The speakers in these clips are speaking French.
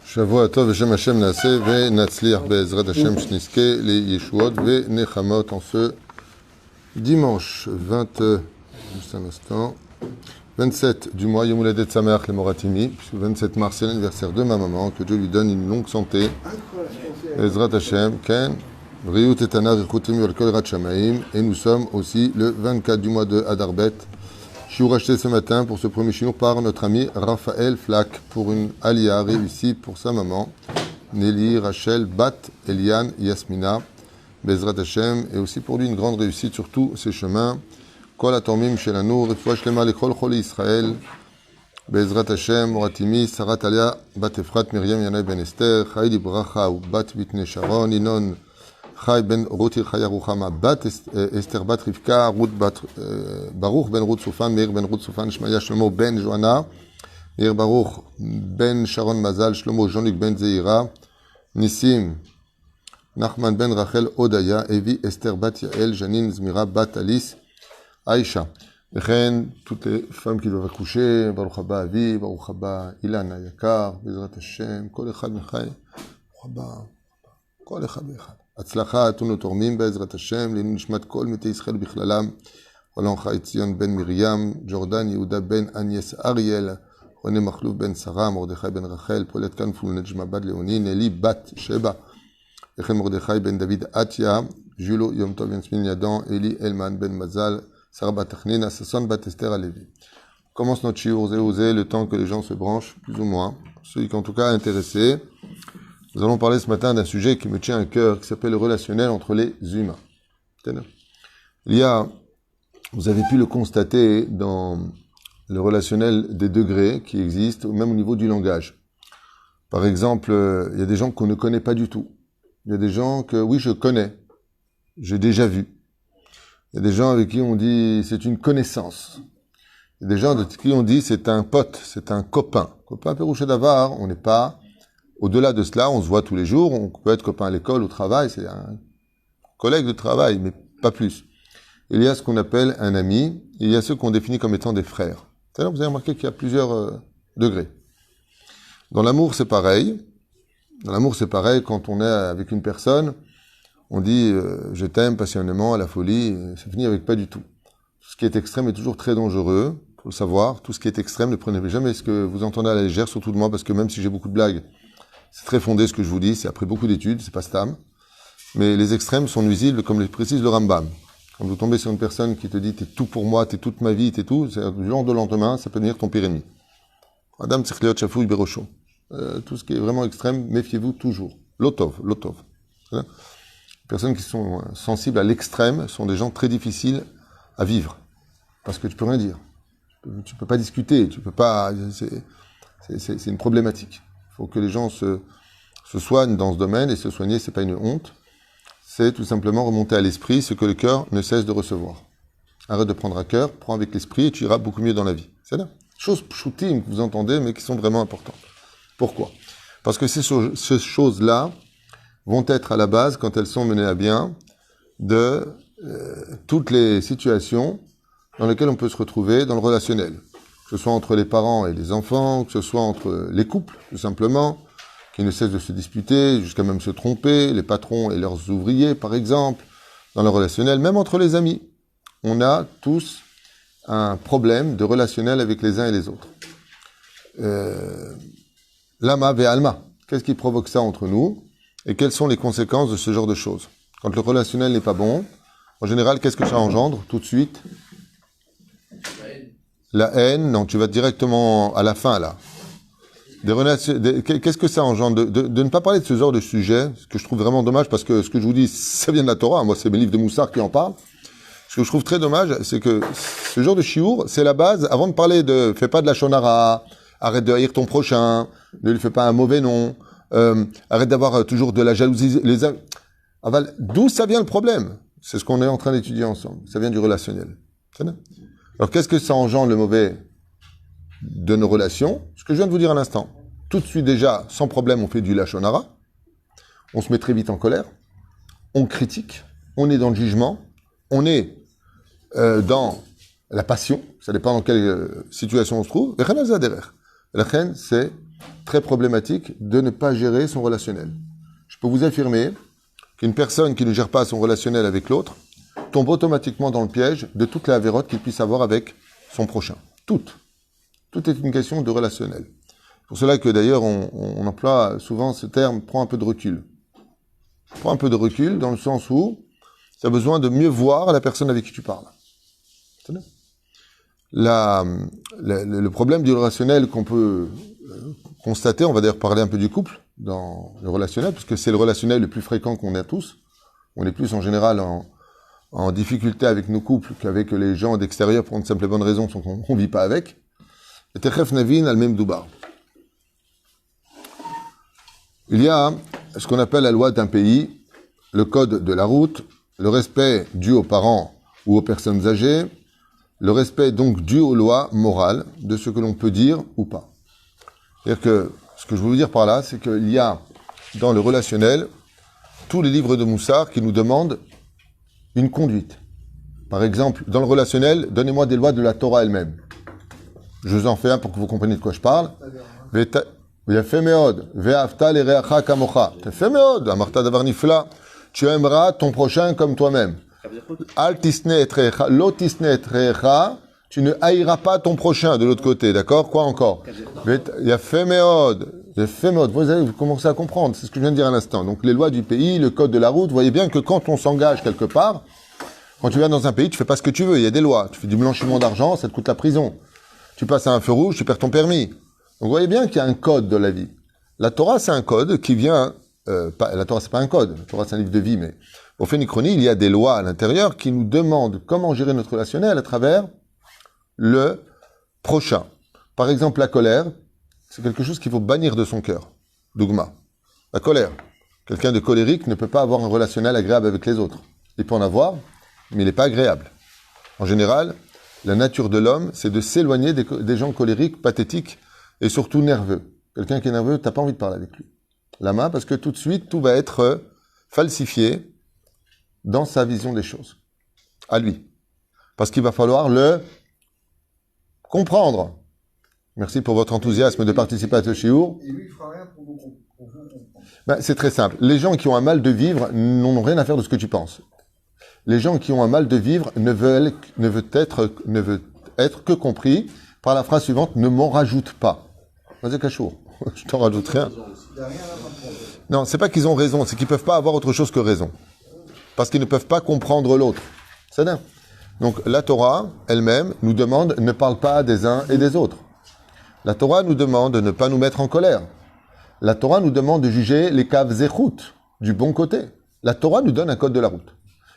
Shavua Tov, Hashem Hashem Naaseh, Ve Natzliach Be'ezrat Hashem Shniske, les Yeshuot, Ve Nechamot, en ce dimanche 20, juste un instant, 27 du mois, Yom Holadet Sameach le Moratimi, 27 mars, c'est l'anniversaire de ma maman, que Dieu lui donne une longue santé, Be'ezrat Hashem, Ken, Riut et Tana, Richutim Yolkol Rat Shamaim, et nous sommes aussi le 24 du mois de Adarbet, Shiur acheté ce matin pour ce premier shiur par notre ami Raphaël Flack pour une alia réussie pour sa maman, Nelly, Rachel, Bat, Eliane, Yasmina, Bezrat Hashem, et aussi pour lui une grande réussite sur tous ses chemins. Kol atomim shelanu, refoua shlema lechol choli Israël, Bezrat Hashem, Moratimi, Sarah Talia, Bat Efrat, Miriam, Yanaï Ben Esther, Chaïli Bracha, ou Bat Bitne Sharon, Inon, Chai ben Ruth Chaya Ruchama, Bat Esther Bat Rivka, Ruth Bat Baruch ben Ruth Soufan, Meir ben Ruth Soufan, Shmaya Shlomo ben Johanna, Meir Baruch ben Sharon Mazal, Shlomo Jean-Luc ben Zeira, Nissim, Nachman ben Rachel Odaya, Evi Esther Bat Yael, Janine Zmira Bat Alice, Aïcha. Ren, toutes les femmes qui doivent accoucher, Baruch Haba Avi, Baruch Haba Ilana Yakar, Bezrat Hashem, Kol Echad Mechai, Baruch Haba, Kol Echad Mechad. הצלחה, אתונו תורמים בעזרת השם, לעילוי נשמת כל מתי ישראל בכללם, רולן חי ציון בן מרים, ג'ורדן יהודה בן אניאס אריאל, רוני מחלוף בן שרה, מרדכי בן רחל, פולט כנפול נג'מה בת לאוני, נלי בת שבע, וכן מרדכי בן דוד עטיה, ז'ולו יום טוב ינסמין ידון, אלי אלמן בן מזל, שרה בת תכנינה, ששון בת אסתר הלוי. Commence notre shiur zé, le temps que les gens se branchent, plus ou moins, ceux qui en tout cas intéressés. Nous allons parler ce matin d'un sujet qui me tient à cœur, qui s'appelle le relationnel entre les humains. Vous avez pu le constater dans le relationnel des degrés qui existent, même au niveau du langage. Par exemple, il y a des gens qu'on ne connaît pas du tout. Il y a des gens que, oui, je connais, j'ai déjà vu. Il y a des gens avec qui on dit c'est une connaissance. Il y a des gens avec qui on dit c'est un pote, c'est un copain. Copain Pérouché d'Avar, on n'est pas... Au-delà de cela, on se voit tous les jours, on peut être copain à l'école, au travail, c'est un collègue de travail, mais pas plus. Il y a ce qu'on appelle un ami, et il y a ceux qu'on définit comme étant des frères. C'est-à-dire, vous avez remarqué qu'il y a plusieurs degrés. Dans l'amour, c'est pareil. Dans l'amour, c'est pareil, quand on est avec une personne, on dit je t'aime passionnément, à la folie, c'est fini avec pas du tout. Tout ce qui est extrême est toujours très dangereux, faut le savoir. Tout ce qui est extrême, ne prenez jamais ce que vous entendez à la légère, surtout de moi, parce que même si j'ai beaucoup de blagues, c'est très fondé ce que je vous dis, c'est après beaucoup d'études, c'est pas stam. Mais les extrêmes sont nuisibles, comme le précise le Rambam. Quand vous tombez sur une personne qui te dit t'es tout pour moi, t'es toute ma vie, t'es tout, c'est du jour au lendemain, ça peut devenir ton pire ennemi. Adam Tzikleot Chafou Iberosho. Tout ce qui est vraiment extrême, méfiez-vous toujours. Lotov. Les personnes qui sont sensibles à l'extrême sont des gens très difficiles à vivre. Parce que tu peux rien dire. Tu peux pas discuter, tu peux pas, c'est une problématique. Il faut que les gens se soignent dans ce domaine, et se soigner, c'est pas une honte. C'est tout simplement remonter à l'esprit ce que le cœur ne cesse de recevoir. Arrête de prendre à cœur, prends avec l'esprit et tu iras beaucoup mieux dans la vie. C'est là. Choses pshoutim que vous entendez, mais qui sont vraiment importantes. Pourquoi ? Parce que ces choses-là vont être à la base, quand elles sont menées à bien, de toutes les situations dans lesquelles on peut se retrouver dans le relationnel. Que ce soit entre les parents et les enfants, que ce soit entre les couples, tout simplement, qui ne cessent de se disputer, jusqu'à même se tromper, les patrons et leurs ouvriers, par exemple, dans le relationnel, même entre les amis. On a tous un problème de relationnel avec les uns et les autres. Lama ve alma. Qu'est-ce qui provoque ça entre nous? Et quelles sont les conséquences de ce genre de choses? Quand le relationnel n'est pas bon, en général, qu'est-ce que ça engendre tout de suite? La haine, non, tu vas directement à la fin, là. Qu'est-ce que ça engendre de ne pas parler de ce genre de sujet, ce que je trouve vraiment dommage, parce que ce que je vous dis, ça vient de la Torah. Moi, c'est mes livres de Moussard qui en parlent. Ce que je trouve très dommage, c'est que ce genre de shiur, c'est la base, avant de parler de fais pas de la shonara, arrête de haïr ton prochain, ne lui fais pas un mauvais nom, arrête d'avoir toujours de la jalousie. D'où ça vient le problème? C'est ce qu'on est en train d'étudier ensemble. Ça vient du relationnel. Alors, qu'est-ce que ça engendre le mauvais de nos relations? Ce que je viens de vous dire à l'instant. Tout de suite, déjà, sans problème, on fait du lachonara. On se met très vite en colère. On critique. On est dans le jugement. On est dans la passion. Ça dépend dans quelle situation on se trouve. La reine, c'est très problématique de ne pas gérer son relationnel. Je peux vous affirmer qu'une personne qui ne gère pas son relationnel avec l'autre tombe automatiquement dans le piège de toute la avérote qu'il puisse avoir avec son prochain. Toute. Tout est une question de relationnel. C'est pour cela que d'ailleurs on emploie souvent ce terme « prends un peu de recul ». Prends un peu de recul dans le sens où tu as besoin de mieux voir la personne avec qui tu parles. Le problème du relationnel qu'on peut constater, on va d'ailleurs parler un peu du couple dans le relationnel, puisque c'est le relationnel le plus fréquent qu'on a tous. On est plus en général en difficulté avec nos couples qu'avec les gens d'extérieur pour une simple et bonne raison, c'est qu'on ne vit pas avec. Et Techef Navin al-Mem Doubar. Il y a ce qu'on appelle la loi d'un pays, le code de la route, le respect dû aux parents ou aux personnes âgées, le respect donc dû aux lois morales de ce que l'on peut dire ou pas. C'est-à-dire que ce que je veux vous dire par là, c'est qu'il y a dans le relationnel tous les livres de Moussard qui nous demandent une conduite. Par exemple, dans le relationnel, donnez-moi des lois de la Torah elle-même. Je vous en fais un pour que vous compreniez de quoi je parle. Yafé meod, ve'afta l'ereacha kamocha. Yafé meod, amarta davar nifla. Tu aimeras ton prochain comme toi-même. Al tisne et recha, lo tisne et recha. Tu ne haïras pas ton prochain de l'autre côté, d'accord? Quoi encore? Yafé meod. Vous commencez à comprendre, c'est ce que je viens de dire à l'instant. Donc les lois du pays, le code de la route, vous voyez bien que quand on s'engage quelque part, quand tu viens dans un pays, tu fais pas ce que tu veux, il y a des lois. Tu fais du blanchiment d'argent, ça te coûte la prison. Tu passes à un feu rouge, tu perds ton permis. Donc vous voyez bien qu'il y a un code de la vie. La Torah, c'est un code qui vient... la Torah, c'est pas un code. La Torah, c'est un livre de vie, mais au Phénichronie, il y a des lois à l'intérieur qui nous demandent comment gérer notre relationnel à travers le prochain. Par exemple, la colère, c'est quelque chose qu'il faut bannir de son cœur. Dougma. La colère. Quelqu'un de colérique ne peut pas avoir un relationnel agréable avec les autres. Il peut en avoir, mais il n'est pas agréable. En général, la nature de l'homme, c'est de s'éloigner des gens colériques, pathétiques et surtout nerveux. Quelqu'un qui est nerveux, t'as pas envie de parler avec lui. Lama, parce que tout de suite, tout va être falsifié dans sa vision des choses. À lui. Parce qu'il va falloir le comprendre. Merci pour votre enthousiasme de participer à ce shiur. Et lui, il fera rien pour vous comprendre. C'est très simple. Les gens qui ont un mal de vivre n'ont rien à faire de ce que tu penses. Les gens qui ont un mal de vivre ne veulent être que compris par la phrase suivante, ne m'en rajoute pas. Vas-y, Cachour. Je t'en rajoute rien. Il n'y a rien à comprendre. Non, c'est pas qu'ils ont raison, c'est qu'ils peuvent pas avoir autre chose que raison. Parce qu'ils ne peuvent pas comprendre l'autre. C'est dingue. Donc, la Torah, elle-même, nous demande, ne parle pas des uns et des autres. La Torah nous demande de ne pas nous mettre en colère. La Torah nous demande de juger les caves zéchout, du bon côté. La Torah nous donne un code de la route.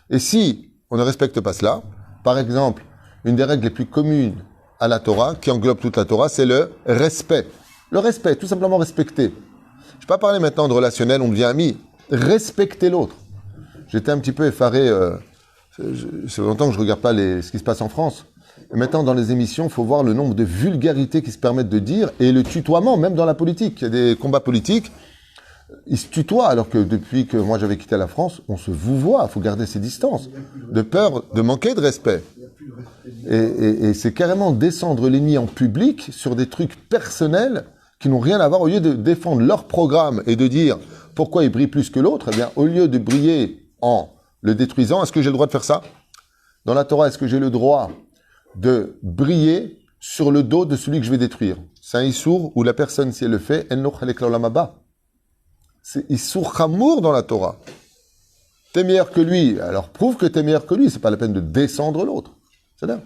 Et si on ne respecte pas cela, par exemple, une des règles les plus communes à la Torah, qui englobe toute la Torah, c'est le respect. Le respect, tout simplement respecter. Je ne vais pas parler maintenant de relationnel, on devient amis. Respecter l'autre. J'étais un petit peu effaré, c'est longtemps que je ne regarde pas ce qui se passe en France. Et maintenant, dans les émissions, il faut voir le nombre de vulgarités qui se permettent de dire, et le tutoiement, même dans la politique. Il y a des combats politiques, ils se tutoient, alors que depuis que moi j'avais quitté la France, on se vouvoie, il faut garder ses distances, de peur de manquer de respect. Et c'est carrément descendre l'ennemi en public sur des trucs personnels qui n'ont rien à voir, au lieu de défendre leur programme et de dire pourquoi ils brillent plus que l'autre, eh bien, au lieu de briller en le détruisant, est-ce que j'ai le droit de faire ça? Dans la Torah, est-ce que j'ai le droit de briller sur le dos de celui que je vais détruire? C'est un issour où la personne, si elle le fait, elle n'aura chalek l'olam haba. C'est issour chamour dans la Torah. T'es meilleur que lui, alors prouve que t'es meilleur que lui, c'est pas la peine de descendre l'autre. C'est là.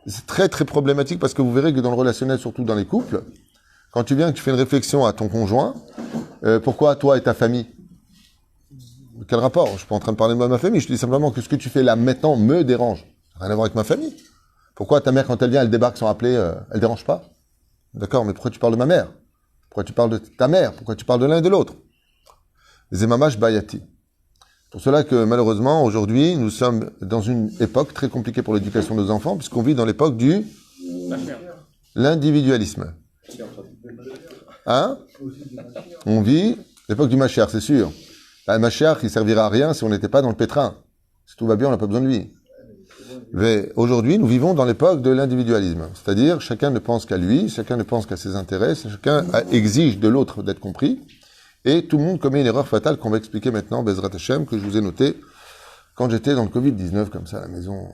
C'est très très problématique parce que vous verrez que dans le relationnel, surtout dans les couples, quand tu viens et que tu fais une réflexion à ton conjoint, pourquoi toi et ta famille? Quel rapport? Je suis pas en train de parler de ma famille, je dis simplement que ce que tu fais là maintenant me dérange. Rien à voir avec ma famille. Pourquoi ta mère, quand elle vient, elle débarque sans appeler, elle dérange pas? D'accord, mais pourquoi tu parles de ma mère? Pourquoi tu parles de ta mère? Pourquoi tu parles de l'un et de l'autre? Zemamash bayati. Pour cela que, malheureusement, aujourd'hui, nous sommes dans une époque très compliquée pour l'éducation de nos enfants, puisqu'on vit dans l'époque du l'individualisme. Hein? On vit l'époque du Mashiach, c'est sûr. Le Mashiach, il servira à rien si on n'était pas dans le pétrin. Si tout va bien, on n'a pas besoin de lui. Mais aujourd'hui, nous vivons dans l'époque de l'individualisme. C'est-à-dire, chacun ne pense qu'à lui, chacun ne pense qu'à ses intérêts, chacun exige de l'autre d'être compris. Et tout le monde commet une erreur fatale qu'on va expliquer maintenant, Bezrat Hashem, que je vous ai noté quand j'étais dans le Covid-19, comme ça, à la maison.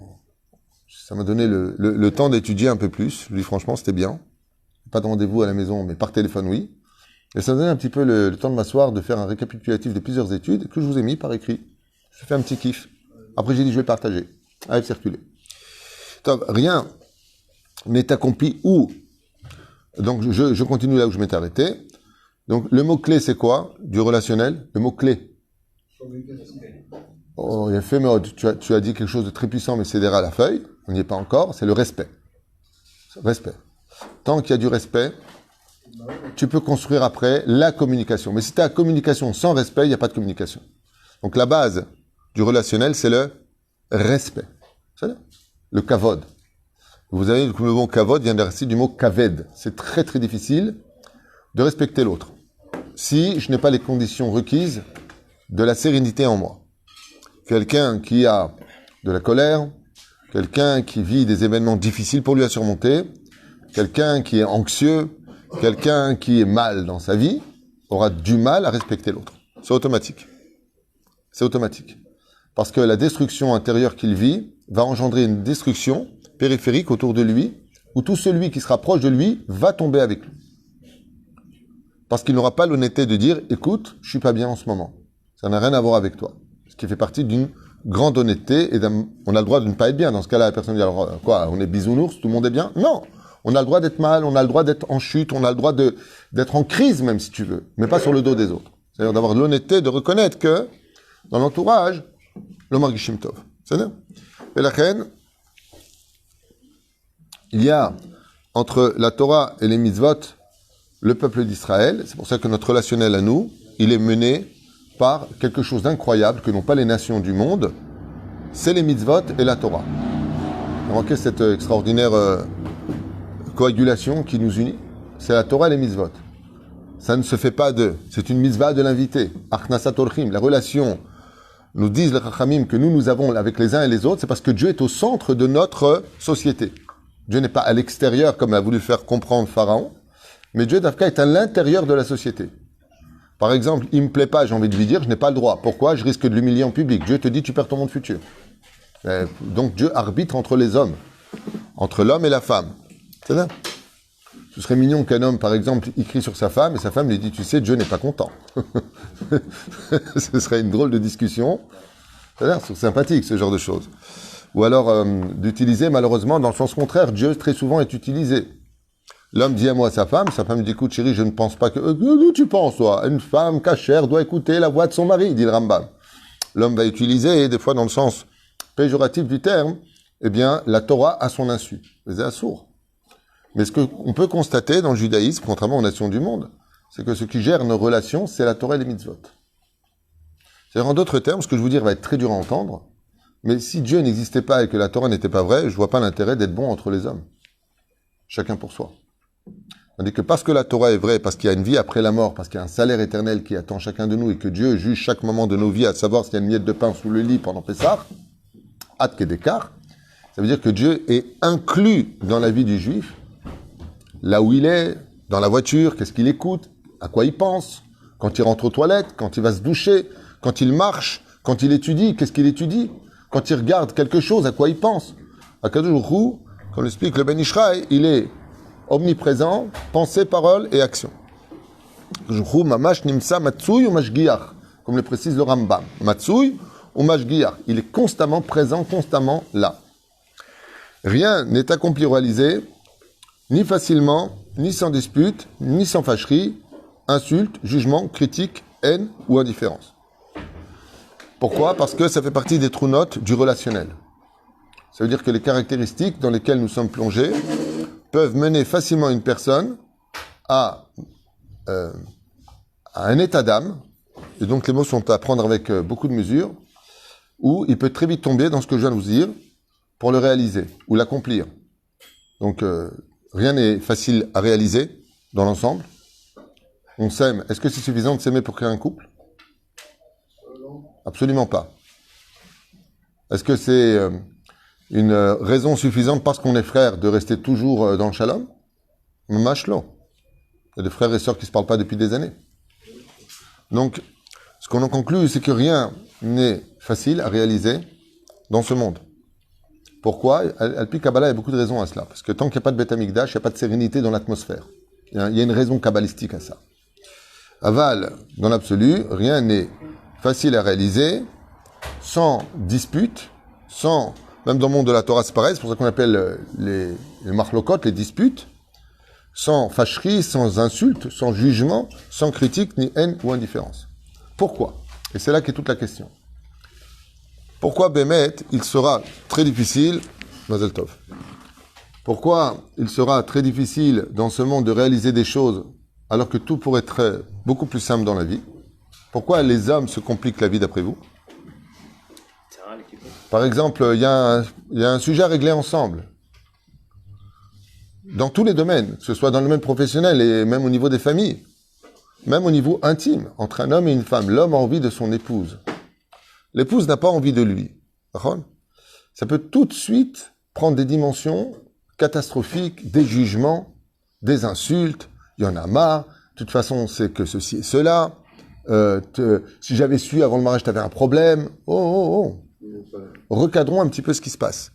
Ça m'a donné le temps d'étudier un peu plus. Je dis franchement, c'était bien. Pas de rendez-vous à la maison, mais par téléphone, oui. Et ça m'a donné un petit peu le temps de m'asseoir, de faire un récapitulatif de plusieurs études que je vous ai mis par écrit. Je fais un petit kiff. Après, j'ai dit, je vais le partager. Allez, circuler. Donc, rien n'est accompli où. Donc, je continue là où je m'étais arrêté. Donc, le mot-clé, c'est quoi? Du relationnel. Le mot-clé. Oh, il a fait, mais tu as dit quelque chose de très puissant, mais c'est derrière la feuille. On n'y est pas encore. C'est le respect. Respect. Tant qu'il y a du respect, tu peux construire après la communication. Mais si tu as communication sans respect, il n'y a pas de communication. Donc, la base du relationnel, c'est le respect. C'est le kavod. Vous avez le mot kavod vient du mot kaved. C'est très très difficile de respecter l'autre si je n'ai pas les conditions requises de la sérénité en moi. Quelqu'un qui a de la colère, quelqu'un qui vit des événements difficiles pour lui à surmonter, quelqu'un qui est anxieux, quelqu'un qui est mal dans sa vie, aura du mal à respecter l'autre. C'est automatique. C'est automatique. Parce que la destruction intérieure qu'il vit va engendrer une destruction périphérique autour de lui, où tout celui qui sera proche de lui va tomber avec lui. Parce qu'il n'aura pas l'honnêteté de dire « Écoute, je suis pas bien en ce moment. Ça n'a rien à voir avec toi. » Ce qui fait partie d'une grande honnêteté, et on a le droit de ne pas être bien. Dans ce cas-là, la personne dit « Alors quoi, on est bisounours, tout le monde est bien ?» Non, on a le droit d'être mal, on a le droit d'être en chute, on a le droit d'être en crise même si tu veux, mais pas sur le dos des autres. C'est-à-dire d'avoir l'honnêteté de reconnaître que dans l'entourage, le Margishim Tov. C'est-à-dire, et la reine, il y a entre la Torah et les mitzvot le peuple d'Israël. C'est pour ça que notre relationnel à nous, il est mené par quelque chose d'incroyable que n'ont pas les nations du monde. C'est les mitzvot et la Torah. Remarquez cette extraordinaire coagulation qui nous unit. C'est la Torah et les mitzvot. Ça ne se fait pas de... C'est une mitzvah de l'invité. Achnasat orchim. La relation, nous disent les Chachamim, que nous avons avec les uns et les autres, c'est parce que Dieu est au centre de notre société. Dieu n'est pas à l'extérieur, comme a voulu faire comprendre Pharaon, mais Dieu d'Afka est à l'intérieur de la société. Par exemple, il me plaît pas, j'ai envie de lui dire, je n'ai pas le droit. Pourquoi? Je risque de l'humilier en public. Dieu te dit, tu perds ton monde futur. Donc Dieu arbitre entre les hommes, entre l'homme et la femme. C'est ça? Ce serait mignon qu'un homme, par exemple, il crie sur sa femme, et sa femme lui dit, tu sais, Dieu n'est pas content. Ce serait une drôle de discussion. C'est sympathique, ce genre de choses. Ou alors, d'utiliser, malheureusement, dans le sens contraire, Dieu, très souvent, est utilisé. L'homme dit à moi à sa femme lui dit, écoute, chérie, je ne pense pas que... D'où tu penses, toi? Une femme cachère doit écouter la voix de son mari, dit le Rambam. L'homme va utiliser, des fois dans le sens péjoratif du terme, eh bien, la Torah à son insu. C'est assourd. Mais ce qu'on peut constater dans le judaïsme, contrairement aux nations du monde, c'est que ce qui gère nos relations, c'est la Torah et les mitzvot. C'est-à-dire, en d'autres termes, ce que je vous dire va être très dur à entendre, mais si Dieu n'existait pas et que la Torah n'était pas vraie, je vois pas l'intérêt d'être bon entre les hommes. Chacun pour soi. Tandis que parce que la Torah est vraie, parce qu'il y a une vie après la mort, parce qu'il y a un salaire éternel qui attend chacun de nous et que Dieu juge chaque moment de nos vies à savoir s'il y a une miette de pain sous le lit pendant Pessah, Ad Kedekar, ça veut dire que Dieu est inclus dans la vie du juif, là où il est, dans la voiture, qu'est-ce qu'il écoute, à quoi il pense, quand il rentre aux toilettes, quand il va se doucher, quand il marche, quand il étudie, qu'est-ce qu'il étudie, quand il regarde quelque chose, à quoi il pense. Akadosh Baruch Hu, comme l'explique le Ben Ishraï, il est omniprésent, pensée, parole et action. Mamash nimsa matsui ou mashgiach, comme le précise le Rambam. Matsui ou mashgiach. Il est constamment présent, constamment là. Rien n'est accompli ou réalisé, ni facilement, ni sans dispute, ni sans fâcherie, insulte, jugement, critique, haine ou indifférence. Pourquoi? Parce que ça fait partie des trous notes du relationnel. Ça veut dire que les caractéristiques dans lesquelles nous sommes plongés peuvent mener facilement une personne à un état d'âme, et donc les mots sont à prendre avec beaucoup de mesure, où il peut très vite tomber dans ce que je viens de vous dire pour le réaliser ou l'accomplir. Donc rien n'est facile à réaliser dans l'ensemble. On s'aime. Est-ce que c'est suffisant de s'aimer pour créer un couple? Absolument pas. Est-ce que c'est une raison suffisante parce qu'on est frère de rester toujours dans le shalom? Machlo. Il y a des frères et sœurs qui ne se parlent pas depuis des années. Donc, ce qu'on en conclut, c'est que rien n'est facile à réaliser dans ce monde. Pourquoi? Al-Pi Kabbalah, il y a beaucoup de raisons à cela. Parce que tant qu'il n'y a pas de Beth Amikdash, il n'y a pas de sérénité dans l'atmosphère. Il y a une raison kabbalistique à ça. Aval, dans l'absolu, rien n'est facile à réaliser sans dispute, sans... Même dans le monde de la Torah, c'est pareil, c'est pour ça qu'on appelle les marlokot, les disputes, sans fâcherie, sans insulte, sans jugement, sans critique, ni haine ou indifférence. Pourquoi? Et c'est là qu'est toute la question. Pourquoi, Bémet, il sera très difficile, Mazel Tov, pourquoi il sera très difficile dans ce monde de réaliser des choses alors que tout pourrait être beaucoup plus simple dans la vie? Pourquoi les hommes se compliquent la vie d'après vous? Par exemple, il y a un sujet à régler ensemble. Dans tous les domaines, que ce soit dans le domaine professionnel et même au niveau des familles, même au niveau intime, entre un homme et une femme, l'homme a envie de son épouse. L'épouse n'a pas envie de lui. Ça peut tout de suite prendre des dimensions catastrophiques, des jugements, des insultes. Il y en a marre. De toute façon, c'est que ceci et cela. Si j'avais su avant le mariage, tu avais un problème. Recadrons un petit peu ce qui se passe.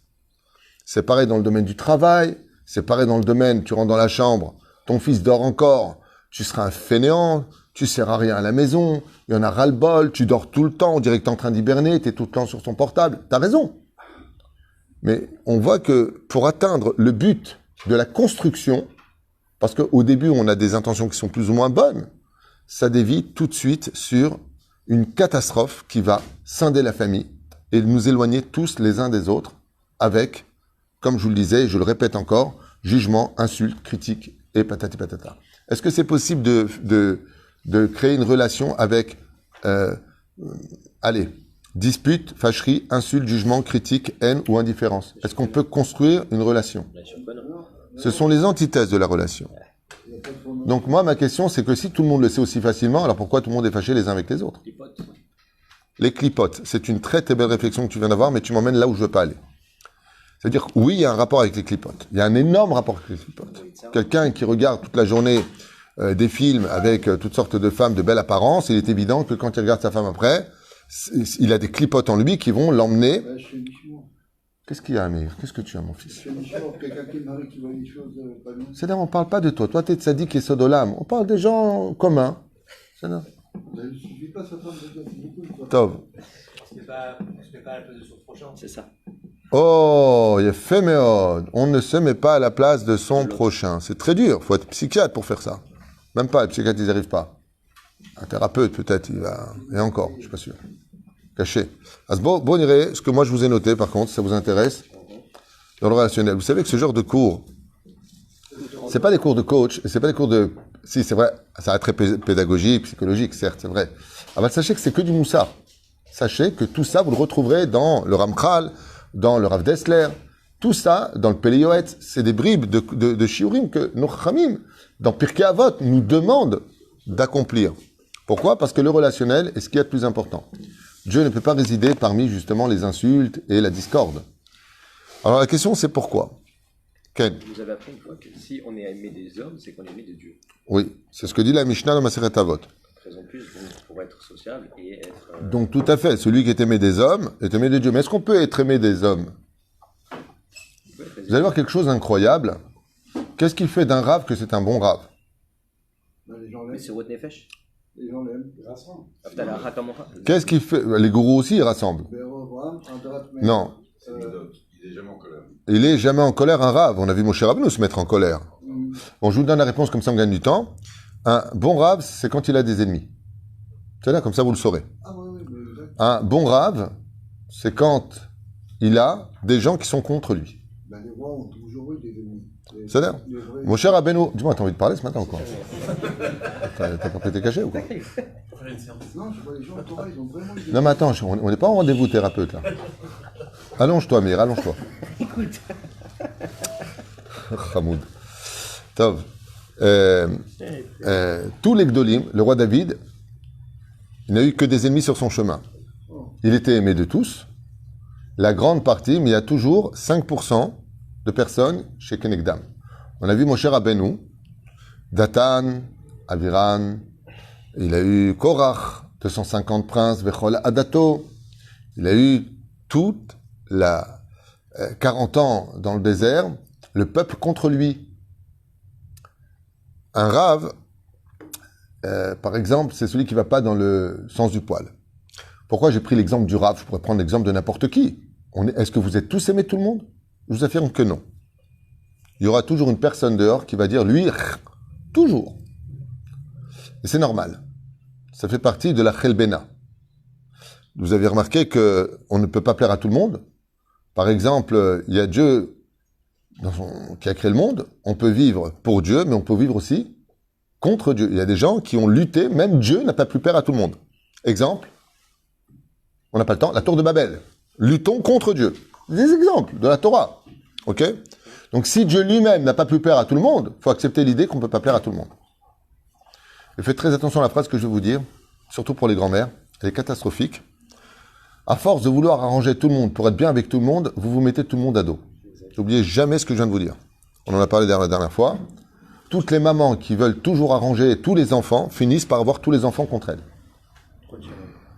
C'est pareil dans le domaine du travail. C'est pareil dans le domaine, tu rentres dans la chambre, ton fils dort encore, tu seras un fainéant, tu sers à rien à la maison, il y en a ras-le-bol, tu dors tout le temps, on dirait que tu es en train d'hiberner, tu es tout le temps sur ton portable. Tu as raison. Mais on voit que pour atteindre le but de la construction, parce qu'au début on a des intentions qui sont plus ou moins bonnes, ça dévie tout de suite sur une catastrophe qui va scinder la famille et nous éloigner tous les uns des autres avec, comme je vous le disais, et je le répète encore, jugement, insulte, critique et patati patata. Est-ce que c'est possible de créer une relation avec, dispute, fâcherie, insulte, jugement, critique, haine ou indifférence? Est-ce qu'on peut construire une relation? Ce sont les antithèses de la relation. Donc moi, ma question, c'est que si tout le monde le sait aussi facilement, alors pourquoi tout le monde est fâché les uns avec les autres? Les clipotes. C'est une très très belle réflexion que tu viens d'avoir, mais tu m'emmènes là où je veux pas aller. C'est-à-dire, oui, il y a un rapport avec les clipotes. Il y a un énorme rapport avec les clipotes. Quelqu'un qui regarde toute la journée des films avec toutes sortes de femmes de belle apparence, il est évident que quand il regarde sa femme après, il a des clipotes en lui qui vont l'emmener... Qu'est-ce qu'il y a, Amir? Qu'est-ce que tu as, mon fils? C'est-à-dire, on ne parle pas de toi. Toi, tu es tzaddik et sodolam. On parle des gens communs. C'est-à-dire... Tov. Je ne pas à la place de son prochain. C'est ça. Oh, il y a fait méode. On ne se met pas à la place de son prochain. C'est très dur. Il faut être psychiatre pour faire ça. Même pas, les psychiatres, ils n'y arrivent pas. Un thérapeute, peut-être, il va... Et encore, je ne suis pas sûr. Caché. Bon, irait, ce que moi je vous ai noté, par contre, si ça vous intéresse, dans le relationnel. Vous savez que ce genre de cours, c'est pas des cours de coach, c'est pas des cours de... Si, c'est vrai, ça a très pédagogique, psychologique, certes, c'est vrai. Ah ben, sachez que c'est que du moussard. Sachez que tout ça, vous le retrouverez dans le Ramchal, dans le Rav Dessler, tout ça, dans le Pele Yoetz, c'est des bribes de shiurim que nos Chachamim, dans Pirkei Avot, nous demandent d'accomplir. Pourquoi? Parce que le relationnel est ce qu'il y a de plus important. Dieu ne peut pas résider parmi, justement, les insultes et la discorde. Alors, la question, c'est pourquoi? Ken? Vous avez appris une fois que si on est aimé des hommes, c'est qu'on est aimé de Dieu. Oui, c'est ce que dit la Mishnah dans Maseret Avot. Raison plus pour être sociable et être... Donc, tout à fait, celui qui est aimé des hommes est aimé de Dieu. Mais est-ce qu'on peut être aimé des hommes? Vous allez voir quelque chose d'incroyable. Qu'est-ce qui fait d'un rave que c'est un bon rave? Mais c'est Rot Nefesh. Les gens l'aiment, ils rassemblent. Qu'est-ce qui fait... Les gourous aussi, ils rassemblent. Non. Il est jamais en colère. Il est jamais en colère, un rave. On a vu Moshe Rabbeinu se mettre en colère. Bon, je vous donne la réponse, comme ça on gagne du temps. Un bon rave, c'est quand il a des ennemis. C'est là, comme ça vous le saurez. Un bon rave, c'est quand il a des gens qui sont contre lui. Les rois ont toujours eu des ennemis. C'est-à-dire, Moshe Rabbeinu... Dis-moi, t'as envie de parler ce matin ou quoi? T'as pas pété caché ou quoi? Non, je vois les gens en Torah, ils ont vraiment eu des... Non mais attends, on n'est pas en rendez-vous thérapeute là. Allonge-toi, Mir, allonge-toi. Écoute. Hamoud. Tov. Tous les Gdolim, le roi David, il n'a eu que des ennemis sur son chemin. Il était aimé de tous, la grande partie, mais il y a toujours 5% de personnes chez Kenegdam. On a vu Moshe Rabbeinu, Datan, Aviran, il a eu Korach, 250 princes, Vechol Adato, il a eu toute la 40 ans dans le désert, le peuple contre lui. Un rave, par exemple, c'est celui qui ne va pas dans le sens du poil. Pourquoi j'ai pris l'exemple du rave? Je pourrais prendre l'exemple de n'importe qui. Est-ce que vous êtes tous aimés tout le monde? Je vous affirme que non. Il y aura toujours une personne dehors qui va dire, lui, toujours. Et c'est normal. Ça fait partie de la chelbena. Vous avez remarqué qu'on ne peut pas plaire à tout le monde. Par exemple, il y a Dieu qui a créé le monde. On peut vivre pour Dieu, mais on peut vivre aussi contre Dieu. Il y a des gens qui ont lutté, même Dieu n'a pas pu plaire à tout le monde. Exemple, on n'a pas le temps, la tour de Babel. Luttons contre Dieu. Des exemples de la Torah. Ok? Donc si Dieu lui-même n'a pas pu plaire à tout le monde, il faut accepter l'idée qu'on ne peut pas plaire à tout le monde. Et faites très attention à la phrase que je vais vous dire, surtout pour les grands-mères, elle est catastrophique. À force de vouloir arranger tout le monde pour être bien avec tout le monde, vous vous mettez tout le monde à dos. N'oubliez jamais ce que je viens de vous dire. On en a parlé la dernière fois. Toutes les mamans qui veulent toujours arranger tous les enfants finissent par avoir tous les enfants contre elles.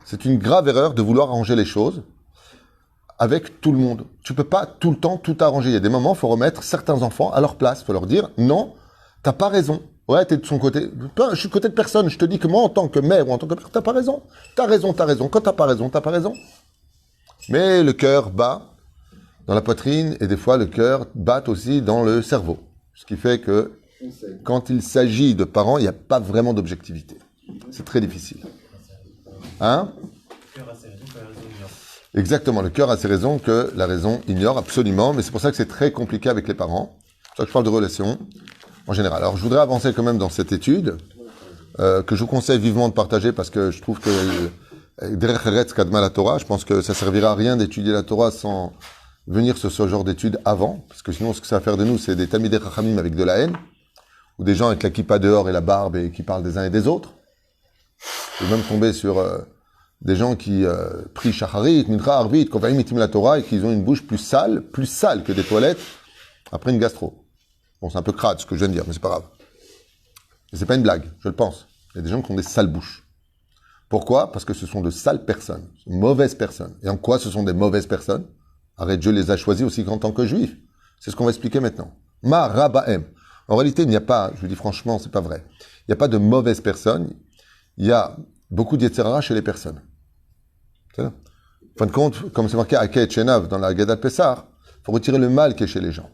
C'est une grave erreur de vouloir arranger les choses avec tout le monde. Tu peux pas tout le temps tout arranger. Il y a des moments, il faut remettre certains enfants à leur place. Il faut leur dire, non, t'as pas raison. Ouais, t'es de son côté. Je suis du côté de personne. Je te dis que moi, en tant que mère ou en tant que père, t'as pas raison. T'as raison, t'as raison. Quand t'as pas raison, t'as pas raison. Mais le cœur bat dans la poitrine et des fois le cœur bat aussi dans le cerveau. Ce qui fait que quand il s'agit de parents, il n'y a pas vraiment d'objectivité. C'est très difficile. Hein? Le cœur a ses raisons que la raison ignore. Exactement, le cœur a ses raisons que la raison ignore absolument, mais c'est pour ça que c'est très compliqué avec les parents. C'est pour ça que je parle de relations en général. Alors je voudrais avancer quand même dans cette étude, que je vous conseille vivement de partager parce que je trouve que Derech Eretz Kadma la Torah, je pense que ça servira à rien d'étudier la Torah sans venir sur ce genre d'études avant, parce que sinon ce que ça va faire de nous, c'est des Talmidei Chachamim avec de la haine, ou des gens avec la kippa dehors et la barbe et qui parlent des uns et des autres. Je vais même tomber sur des gens qui prient Shacharit, Mincha, Arvit, Kovaim, Itim la Torah et qui ont une bouche plus sale que des toilettes après une gastro. Bon, c'est un peu crade ce que je viens de dire, mais c'est pas grave. Et c'est pas une blague, je le pense. Il y a des gens qui ont des sales bouches. Pourquoi? Parce que ce sont de sales personnes, de mauvaises personnes. Et en quoi ce sont des mauvaises personnes? Arrête, Dieu les a choisis aussi en tant que juifs. C'est ce qu'on va expliquer maintenant. Ma Rabahem. En réalité, il n'y a pas, je vous dis franchement, c'est pas vrai. Il n'y a pas de mauvaises personnes. Il y a beaucoup d'Yetzirah chez les personnes. C'est ça. En fin de compte, comme c'est marqué à Ket Shenav dans la Haggadah de Pessah, il faut retirer le mal qui est chez les gens.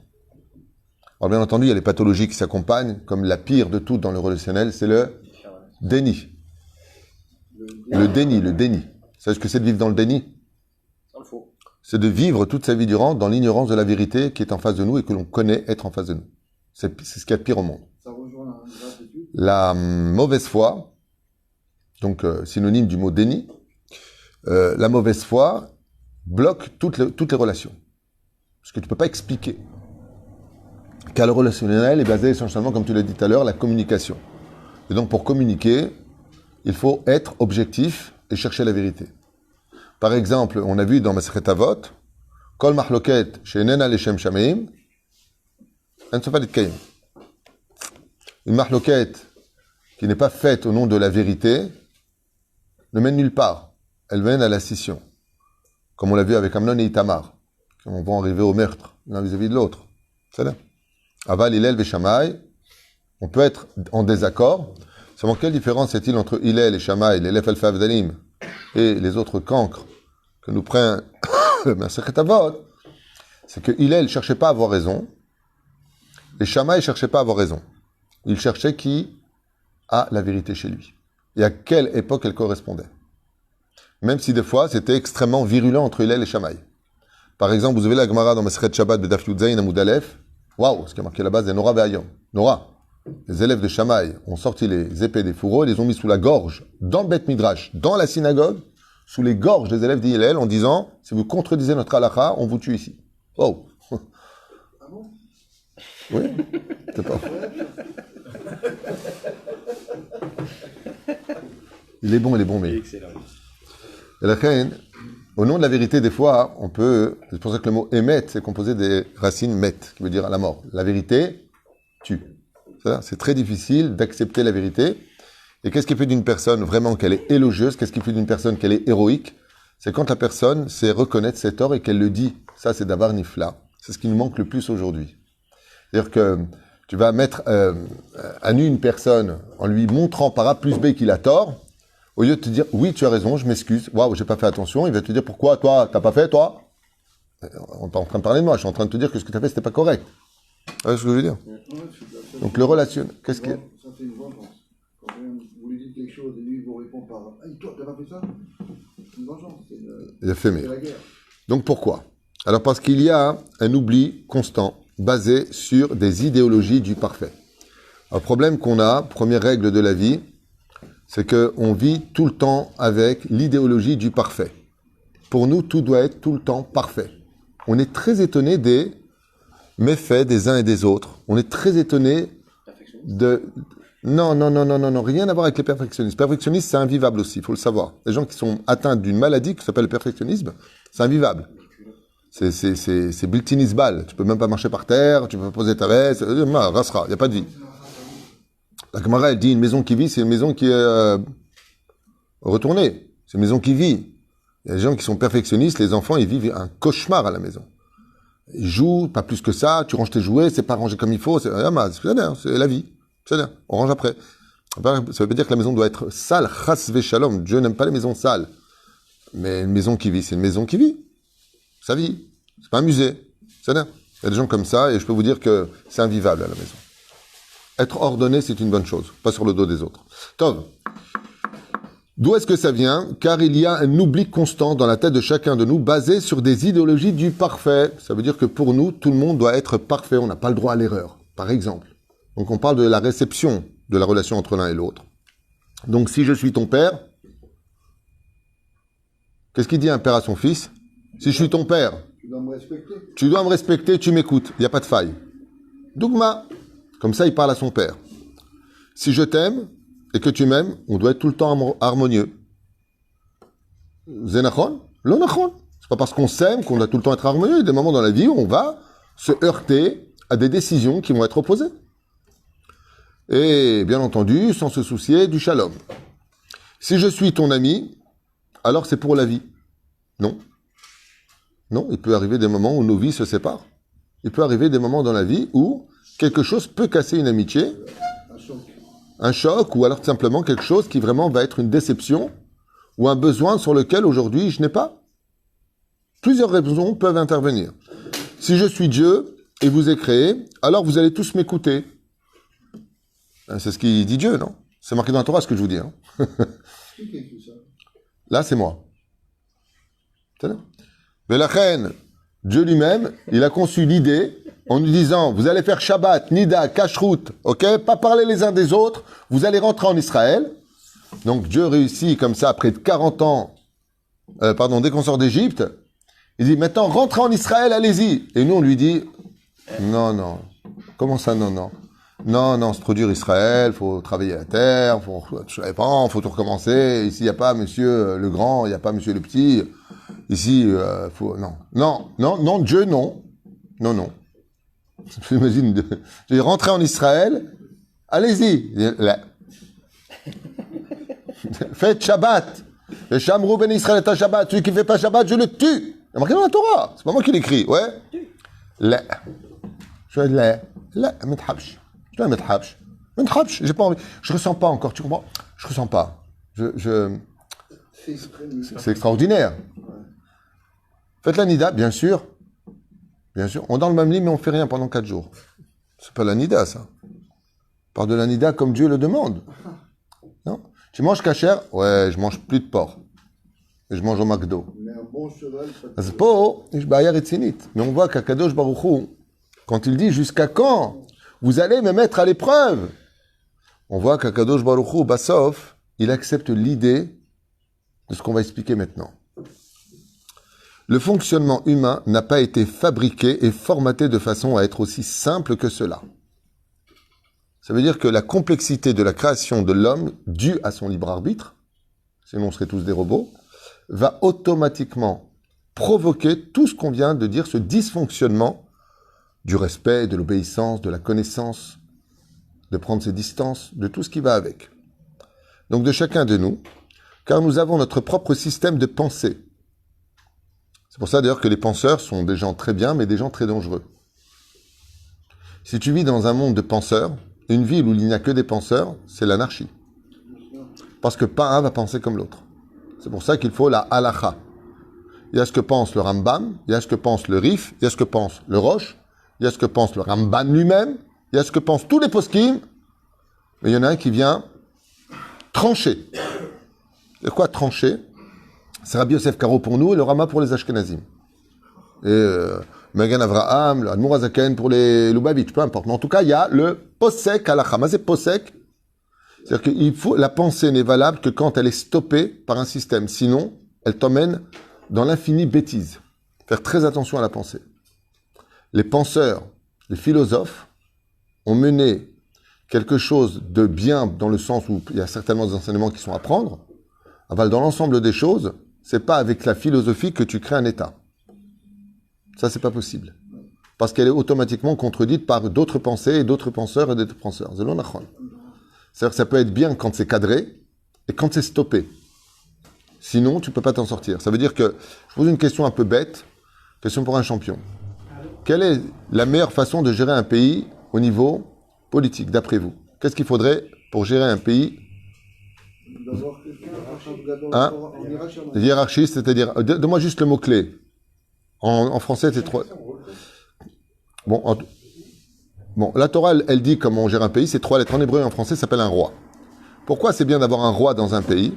Alors bien entendu, il y a les pathologies qui s'accompagnent, comme la pire de toutes dans le relationnel, c'est le déni. Le déni. Vous savez ce que c'est de vivre dans le déni? Dans le faux. C'est de vivre toute sa vie durant dans l'ignorance de la vérité qui est en face de nous et que l'on connaît être en face de nous. C'est ce qu'il y a de pire au monde. Ça rejoint la grâce de Dieu. La mauvaise foi, donc synonyme du mot déni, la mauvaise foi bloque toutes les relations. Parce que tu ne peux pas expliquer. Car le relationnel est basé essentiellement, comme tu l'as dit tout à l'heure, la communication. Et donc pour communiquer, il faut être objectif et chercher la vérité. Par exemple, on a vu dans Masechet Avot, Kol mahloket she'enena leshem shameim, en sofa litkayim. Une mahloket qui n'est pas faite au nom de la vérité ne mène nulle part. Elle mène à la scission. Comme on l'a vu avec Amnon et Itamar, qui vont arriver au meurtre l'un vis-à-vis de l'autre. C'est là. Aval, Hillel, Veshamay, on peut être en désaccord. Seulement, quelle différence y a-t-il entre Hillel et Shammai, les Lef Alfa Avdalim, et les autres cancres que nous prend le Masechet Avot? C'est que Hillel ne cherchait pas à avoir raison, et Shammai ne cherchait pas à avoir raison. Il cherchait qui a la vérité chez lui. Et à quelle époque elle correspondait. Même si des fois, c'était extrêmement virulent entre Hillel et Shammai. Par exemple, vous avez la Gemara dans Masechet Shabbat, Bedaf Yudzayin Amud Aleph. Waouh, ce qui est marqué là-bas, c'est Nora Ve'ayom. Nora. Les élèves de Shammai ont sorti les épées des fourreaux et les ont mis sous la gorge, dans le Beth Midrash, dans la synagogue, sous les gorges des élèves d'Hillel, en disant, si vous contredisez notre halakha, on vous tue ici. Oh. Ah bon? Oui, c'est pas. Il est bon, mais. Excellent. Et la reine, Au nom de la vérité, des fois, on peut... C'est pour ça que le mot émet, c'est composé des racines met, qui veut dire la mort. La vérité tue. C'est très difficile d'accepter la vérité. Et qu'est-ce qui fait d'une personne vraiment qu'elle est élogieuse? Qu'est-ce qui fait d'une personne qu'elle est héroïque? C'est quand la personne sait reconnaître ses torts et qu'elle le dit. Ça, c'est d'avar nifla. C'est ce qui nous manque le plus aujourd'hui. C'est-à-dire que tu vas mettre à nu une personne en lui montrant par A plus B qu'il a tort, au lieu de te dire « Oui, tu as raison, je m'excuse. Waouh, j'ai pas fait attention. » Il va te dire « Pourquoi, toi, t'as pas fait, toi ?» On est en train de parler de moi. Je suis en train de te dire que ce que tu as fait, c'était pas correct. Vous voyez ce que je veux dire? Donc, le relationnel... Qu'est-ce que... Ça, c'est une vengeance. Quand vous lui dites quelque chose et lui, il vous répond par « Hey, toi, t'as pas fait ça ?» C'est une vengeance. Il a fait, mais... C'est la guerre. Donc, pourquoi? Alors, parce qu'il y a un oubli constant basé sur des idéologies du parfait. Un problème qu'on a, première règle de la vie, c'est qu'on vit tout le temps avec l'idéologie du parfait. Pour nous, tout doit être tout le temps parfait. On est très étonné des méfaits des uns et des autres. On est très étonné de... Non, rien à voir avec les perfectionnistes. Perfectionniste, c'est invivable aussi, il faut le savoir. Les gens qui sont atteints d'une maladie qui s'appelle le perfectionnisme, c'est invivable. C'est bultinisbal. Tu peux même pas marcher par terre, tu peux pas poser ta veste, rasera, il n'y a pas de vie. La Gemara, elle dit une maison qui vit, c'est une maison qui est retournée. C'est une maison qui vit. Il y a des gens qui sont perfectionnistes, les enfants, ils vivent un cauchemar à la maison. Ils jouent, pas plus que ça, tu ranges tes jouets, c'est pas rangé comme il faut, c'est la vie. C'est bien, on range après. Ça veut pas dire que la maison doit être sale, chas ve shalom. Dieu n'aime pas les maisons sales. Mais une maison qui vit, c'est une maison qui vit. Ça vit. C'est pas un musée. C'est bien. Il y a des gens comme ça, et je peux vous dire que c'est invivable à la maison. Être ordonné, c'est une bonne chose, pas sur le dos des autres. Tov. D'où est-ce que ça vient? Car il y a un oubli constant dans la tête de chacun de nous, basé sur des idéologies du parfait. Ça veut dire que pour nous, tout le monde doit être parfait. On n'a pas le droit à l'erreur, par exemple. Donc on parle de la réception de la relation entre l'un et l'autre. Donc si je suis ton père, qu'est-ce qu'il dit un père à son fils? Si je suis ton père, Tu dois me respecter. tu dois me respecter, tu m'écoutes. Il n'y a pas de faille. Dougma. Comme ça, il parle à son père. Si je t'aime et que tu m'aimes, on doit être tout le temps harmonieux. Zenachon? L'onachon. C'est pas parce qu'on s'aime qu'on doit tout le temps être harmonieux. Il y a des moments dans la vie où on va se heurter à des décisions qui vont être opposées. Et bien entendu, sans se soucier du shalom. Si je suis ton ami, alors c'est pour la vie. Non. Non, il peut arriver des moments où nos vies se séparent. Il peut arriver des moments dans la vie où quelque chose peut casser une amitié, un choc, ou alors tout simplement quelque chose qui vraiment va être une déception, ou un besoin sur lequel aujourd'hui je n'ai pas. Plusieurs raisons peuvent intervenir. Si je suis Dieu et vous ai créé, alors vous allez tous m'écouter. C'est ce qu'il dit Dieu, non? C'est marqué dans la Torah ce que je vous dis. Hein. Qui a écrit ça? Là, c'est moi. C'est là. Mais la reine, Dieu lui-même, il a conçu l'idée en nous disant, vous allez faire Shabbat, Nida, Kashrut, ok? Pas parler les uns des autres, vous allez rentrer en Israël. Donc Dieu réussit comme ça, après 40 ans, dès qu'on sort d'Égypte, il dit, maintenant, rentrez en Israël, allez-y. Et nous, on lui dit, non. Comment ça, non? Non, se produire Israël, faut travailler la terre, faut tout recommencer. Ici, il n'y a pas monsieur le grand, il n'y a pas monsieur le petit. Ici, non, Dieu, non. Non. J'imagine, j'ai rentré en Israël, allez-y. Faites Shabbat. Le Shamrou ben Israël est un Shabbat. Celui qui ne fait pas Shabbat, je le tue. Il y a marqué dans la Torah. C'est pas moi qui l'écris, ouais. La. Je vais la, methabsh. Je dois methabsh. Methabsh, j'ai pas envie. Je ressens pas encore, tu comprends? Je ressens pas. C'est extraordinaire. Faites la Nida, bien sûr. Bien sûr. On est dans le même lit, mais on fait rien pendant 4 jours. C'est pas la Nida, ça. On parle de la Nida comme Dieu le demande. Non? Tu manges kasher? Ouais, je mange plus de porc. Et je mange au McDo. Mais un bon cheval, ça te... C'est pas, mais on voit qu'Akadosh Baruch Hu, quand il dit jusqu'à quand vous allez me mettre à l'épreuve, on voit qu'Akadosh Baruch Hu, Bassof, il accepte l'idée de ce qu'on va expliquer maintenant. Le fonctionnement humain n'a pas été fabriqué et formaté de façon à être aussi simple que cela. Ça veut dire que la complexité de la création de l'homme, due à son libre arbitre, sinon on serait tous des robots, va automatiquement provoquer tout ce qu'on vient de dire, ce dysfonctionnement du respect, de l'obéissance, de la connaissance, de prendre ses distances, de tout ce qui va avec. Donc de chacun de nous, car nous avons notre propre système de pensée. C'est pour ça d'ailleurs que les penseurs sont des gens très bien, mais des gens très dangereux. Si tu vis dans un monde de penseurs, une ville où il n'y a que des penseurs, c'est l'anarchie. Parce que pas un va penser comme l'autre. C'est pour ça qu'il faut la halakha. Il y a ce que pense le Rambam, il y a ce que pense le Rif, il y a ce que pense le Rosh, il y a ce que pense le Ramban lui-même, il y a ce que pensent tous les poskim, mais il y en a un qui vient trancher. C'est quoi trancher? C'est Rabbi Yosef Karo pour nous et le Rama pour les Ashkenazim. Et Magen Avraham, le Admor Hazaken pour les Lubavitch, peu importe. Mais en tout cas, il y a le posek halakha. Mais c'est posek. C'est-à-dire qu'il faut, la pensée n'est valable que quand elle est stoppée par un système. Sinon, elle t'emmène dans l'infini bêtise. Faire très attention à la pensée. Les penseurs, les philosophes ont mené quelque chose de bien dans le sens où il y a certainement des enseignements qui sont à prendre. Dans l'ensemble des choses, c'est pas avec la philosophie que tu crées un État. Ça, c'est pas possible. Parce qu'elle est automatiquement contredite par d'autres pensées et d'autres penseurs et d'autres penseurs. C'est-à-dire que ça peut être bien quand c'est cadré et quand c'est stoppé. Sinon, tu peux pas t'en sortir. Ça veut dire que, je pose une question un peu bête, question pour un champion. Quelle est la meilleure façon de gérer un pays au niveau politique, d'après vous? Qu'est-ce qu'il faudrait pour gérer un pays? D'avoir quelqu'un en hiérarchie. Hiérarchie, c'est-à-dire, donne-moi juste le mot-clé. En français, c'est trois. Bon, la Torah, elle dit comment on gère un pays, c'est 3 lettres. En hébreu et en français, ça s'appelle un roi. Pourquoi c'est bien d'avoir un roi dans un pays?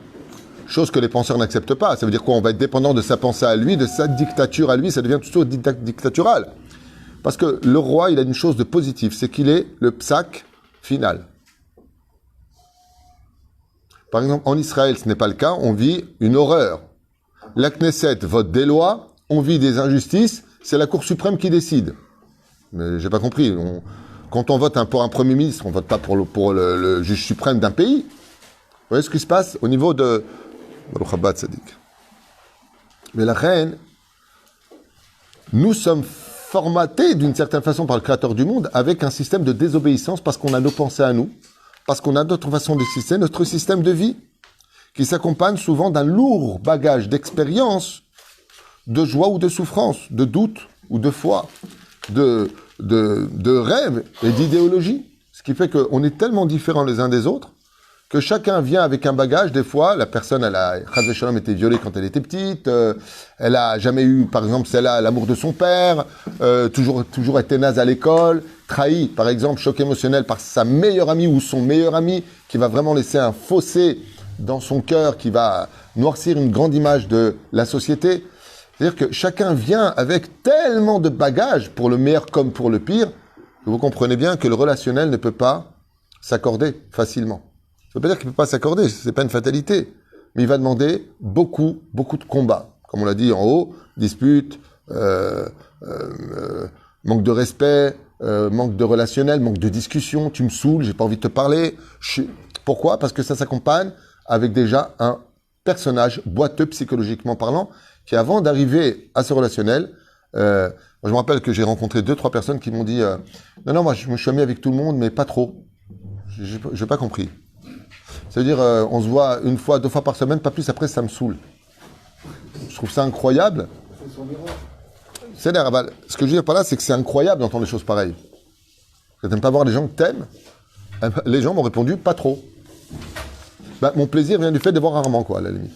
Chose que les penseurs n'acceptent pas. Ça veut dire quoi? On va être dépendant de sa pensée à lui, de sa dictature à lui, ça devient toujours dictatural. Parce que le roi, il a une chose de positive, c'est qu'il est le psak final. Par exemple, en Israël, ce n'est pas le cas, on vit une horreur. La Knesset vote des lois, on vit des injustices, c'est la Cour suprême qui décide. Mais j'ai pas compris. Quand on vote pour un Premier ministre, on vote pas pour le juge suprême d'un pays. Vous voyez ce qui se passe au niveau de... Mais la reine, nous sommes formatés d'une certaine façon par le Créateur du monde avec un système de désobéissance parce qu'on a nos pensées à nous, parce qu'on a notre façon d'exister, notre système de vie, qui s'accompagne souvent d'un lourd bagage d'expérience, de joie ou de souffrance, de doute ou de foi, de rêve et d'idéologie. Ce qui fait qu'on est tellement différents les uns des autres que chacun vient avec un bagage. Des fois, la personne, elle a, Chaz Shalom, été violée quand elle était petite, elle a jamais eu, par exemple, celle-là, l'amour de son père, toujours été naze à l'école, trahi, par exemple, choc émotionnel par sa meilleure amie ou son meilleur ami, qui va vraiment laisser un fossé dans son cœur, qui va noircir une grande image de la société. C'est-à-dire que chacun vient avec tellement de bagages, pour le meilleur comme pour le pire, que vous comprenez bien que le relationnel ne peut pas s'accorder facilement. Ça ne veut pas dire qu'il ne peut pas s'accorder, ce n'est pas une fatalité. Mais il va demander beaucoup de combats. Comme on l'a dit en haut, disputes, manque de respect, manque de relationnel, manque de discussion, tu me saoules, j'ai pas envie de te parler. Pourquoi? Parce que ça s'accompagne avec déjà un personnage boiteux psychologiquement parlant, qui avant d'arriver à ce relationnel, je me rappelle que j'ai rencontré 2-3 personnes qui m'ont dit non, moi je me suis ami avec tout le monde, mais pas trop. Je n'ai pas compris. Ça veut dire, on se voit 1 fois, 2 fois par semaine, pas plus, après ça me saoule. Je trouve ça incroyable. C'est l'air, ce que je veux dire par là, c'est que c'est incroyable d'entendre des choses pareilles. Tu n'aimes pas voir les gens que t'aimes? Les gens m'ont répondu, pas trop. Mon plaisir vient du fait de voir rarement, quoi, à la limite.